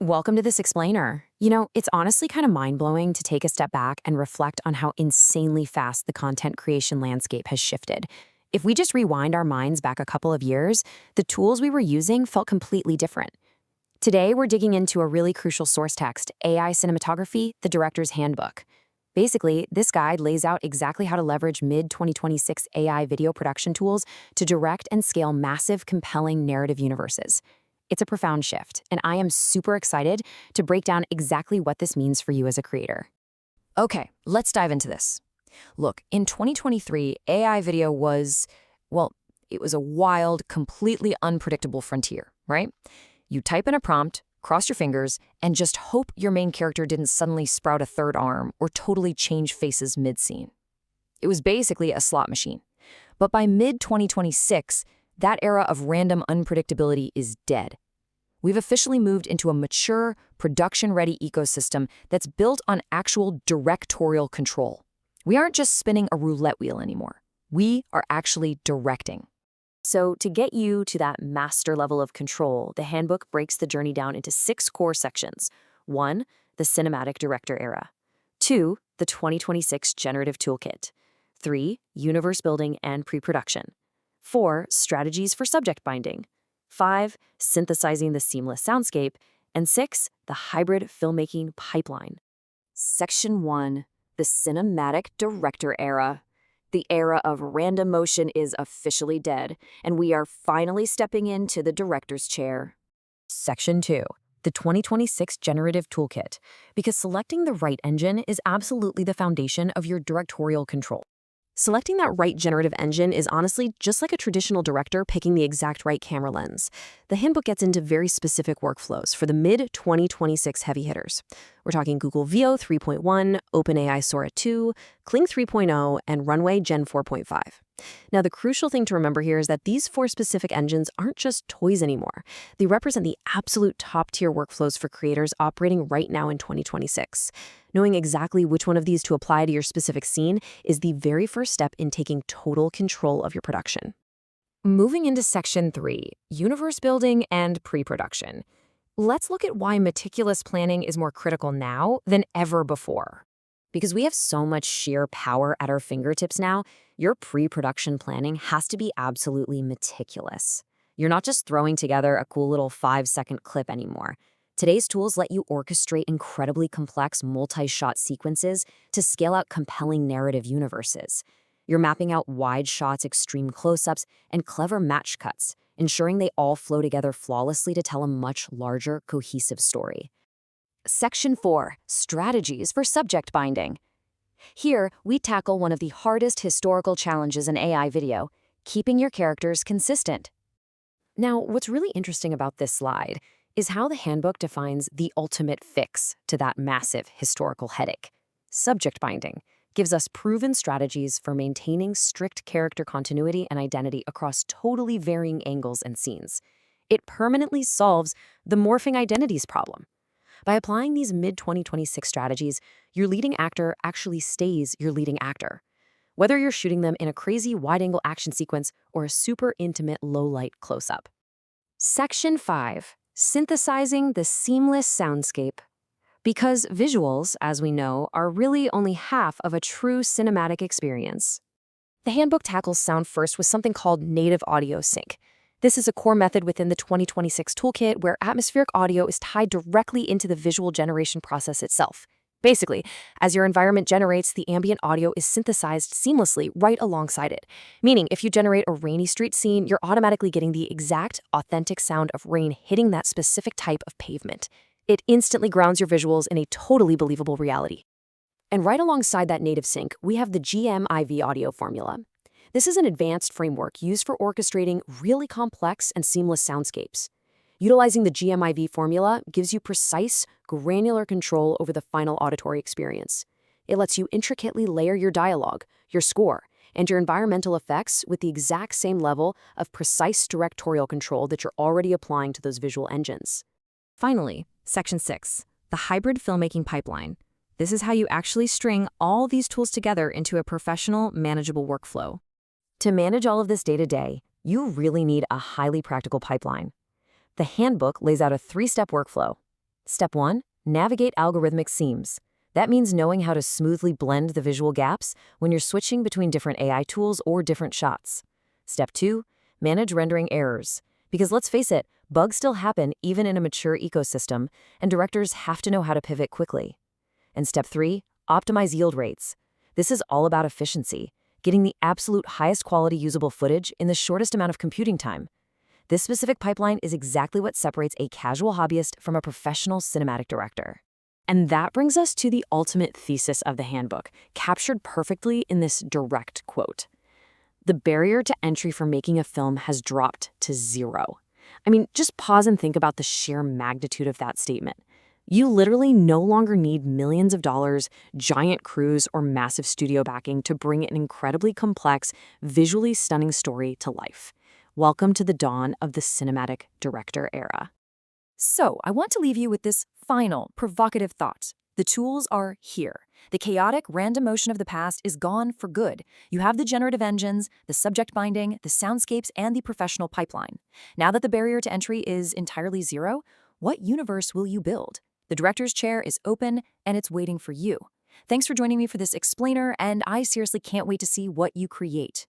Welcome to this explainer. It's honestly kind of mind-blowing to take a step back and reflect on how insanely fast the content creation landscape has shifted. If we just rewind our minds back a couple of years, the tools we were using felt completely different. Today, we're digging into a really crucial source text, AI Cinematography, the Director's Handbook. Basically, this guide lays out exactly how to leverage mid-2026 AI video production tools to direct and scale massive, compelling narrative universes. It's a profound shift, and I am super excited to break down exactly what this means for you as a creator. Okay, let's dive into this. Look, in 2023, AI video it was a wild, completely unpredictable frontier, right? You type in a prompt, cross your fingers, and just hope your main character didn't suddenly sprout a third arm or totally change faces mid-scene. It was basically a slot machine. But by mid-2026, that era of random unpredictability is dead. We've officially moved into a mature, production-ready ecosystem that's built on actual directorial control. We aren't just spinning a roulette wheel anymore. We are actually directing. So to get you to that master level of control, the handbook breaks the journey down into 6 core sections. 1, the cinematic director era. 2, the 2026 generative toolkit. 3, universe building and pre-production. 4, strategies for subject binding. 5, synthesizing the seamless soundscape. And 6, the hybrid filmmaking pipeline. Section 1, the cinematic director era. The era of random motion is officially dead, and we are finally stepping into the director's chair. Section 2, the 2026 generative toolkit, because selecting the right engine is absolutely the foundation of your directorial control. Selecting that right generative engine is honestly just like a traditional director picking the exact right camera lens. The handbook gets into very specific workflows for the mid-2026 heavy hitters. We're talking Google Veo 3.1, OpenAI Sora 2, Kling 3.0, and Runway Gen 4.5. Now, the crucial thing to remember here is that these 4 specific engines aren't just toys anymore. They represent the absolute top-tier workflows for creators operating right now in 2026. Knowing exactly which one of these to apply to your specific scene is the very first step in taking total control of your production. Moving into Section 3, universe building and pre-production. Let's look at why meticulous planning is more critical now than ever before. Because we have so much sheer power at our fingertips now, your pre-production planning has to be absolutely meticulous. You're not just throwing together a cool little 5-second clip anymore. Today's tools let you orchestrate incredibly complex multi-shot sequences to scale out compelling narrative universes. You're mapping out wide shots, extreme close-ups, and clever match cuts, ensuring they all flow together flawlessly to tell a much larger, cohesive story. Section 4, strategies for subject binding. Here, we tackle one of the hardest historical challenges in AI video, keeping your characters consistent. Now, what's really interesting about this slide is how the handbook defines the ultimate fix to that massive historical headache. Subject binding gives us proven strategies for maintaining strict character continuity and identity across totally varying angles and scenes. It permanently solves the morphing identities problem. By applying these mid-2026 strategies, your leading actor actually stays your leading actor. Whether you're shooting them in a crazy wide-angle action sequence or a super intimate low-light close-up. Section 5. Synthesizing the seamless soundscape. Because visuals, as we know, are really only half of a true cinematic experience. The handbook tackles sound first with something called native audio sync. This is a core method within the 2026 toolkit where atmospheric audio is tied directly into the visual generation process itself. Basically, as your environment generates, the ambient audio is synthesized seamlessly right alongside it. Meaning, if you generate a rainy street scene, you're automatically getting the exact, authentic sound of rain hitting that specific type of pavement. It instantly grounds your visuals in a totally believable reality. And right alongside that native sync, we have the GMIV audio formula. This is an advanced framework used for orchestrating really complex and seamless soundscapes. Utilizing the GMIV formula gives you precise, granular control over the final auditory experience. It lets you intricately layer your dialogue, your score, and your environmental effects with the exact same level of precise directorial control that you're already applying to those visual engines. Finally, Section 6, the hybrid filmmaking pipeline. This is how you actually string all these tools together into a professional, manageable workflow. To manage all of this day-to-day, you really need a highly practical pipeline. The handbook lays out a 3-step workflow. Step 1. Navigate algorithmic seams. That means knowing how to smoothly blend the visual gaps when you're switching between different AI tools or different shots. Step 2. Manage rendering errors. Because let's face it, bugs still happen even in a mature ecosystem, and directors have to know how to pivot quickly. And step 3. Optimize yield rates. This is all about efficiency, getting the absolute highest quality usable footage in the shortest amount of computing time. This specific pipeline is exactly what separates a casual hobbyist from a professional cinematic director. And that brings us to the ultimate thesis of the handbook, captured perfectly in this direct quote. The barrier to entry for making a film has dropped to zero. I mean, just pause and think about the sheer magnitude of that statement. You literally no longer need millions of dollars, giant crews, or massive studio backing to bring an incredibly complex, visually stunning story to life. Welcome to the dawn of the cinematic director era. So, I want to leave you with this final, provocative thought. The tools are here. The chaotic, random motion of the past is gone for good. You have the generative engines, the subject binding, the soundscapes, and the professional pipeline. Now that the barrier to entry is entirely zero, what universe will you build? The director's chair is open, and it's waiting for you. Thanks for joining me for this explainer, and I seriously can't wait to see what you create.